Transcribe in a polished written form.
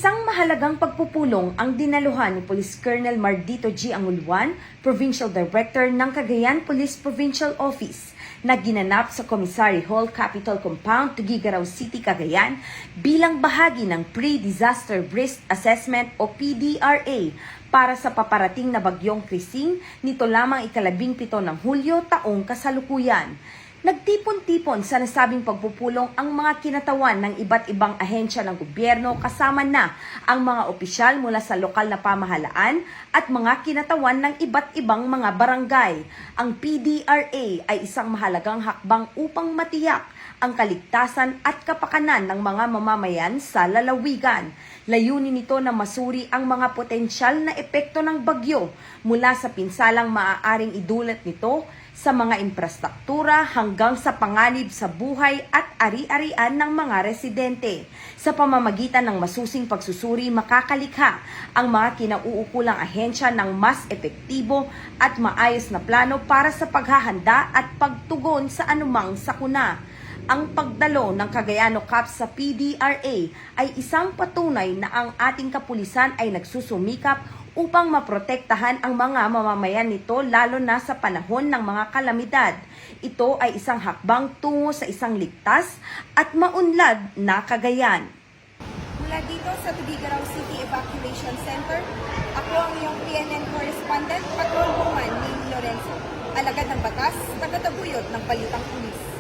Isang mahalagang pagpupulong ang dinaluhan ni Police Colonel Mardito G. Anguluan, Provincial Director ng Cagayan Police Provincial Office, na ginanap sa Commissary Hall Capitol Compound, Tuguegarao City, Cagayan bilang bahagi ng Pre-Disaster Risk Assessment o PDRA para sa paparating na bagyong Krising nito lamang ika-17 ng Hulyo taong kasalukuyan. Nagtipon-tipon sa nasabing pagpupulong ang mga kinatawan ng iba't ibang ahensya ng gobyerno kasama na ang mga opisyal mula sa lokal na pamahalaan at mga kinatawan ng iba't ibang mga barangay. Ang PDRA ay isang mahalagang hakbang upang matiyak ang kaligtasan at kapakanan ng mga mamamayan sa lalawigan. Layunin nito na masuri ang mga potensyal na epekto ng bagyo mula sa pinsalang maaaring idulot nito sa mga infrastruktura hanggang sa panganib sa buhay at ari-arian ng mga residente. Sa pamamagitan ng masusing pagsusuri, makakalikha ang mga kinauukulang ahensya ng mas epektibo at maayos na plano para sa paghahanda at pagtugon sa anumang sakuna. Ang pagdalo ng Cagayano Cups sa PDRA ay isang patunay na ang ating kapulisan ay nagsusumikap upang maprotektahan ang mga mamamayan nito lalo na sa panahon ng mga kalamidad. Ito ay isang hakbang tungo sa isang ligtas at maunlad na Cagayan. Mula dito sa Tuguegarao City Evacuation Center, ako ang iyong PNN correspondent, Patrol Woman Ming Lorenzo. Alagad ng batas, tagataguyod ng balitang pulis.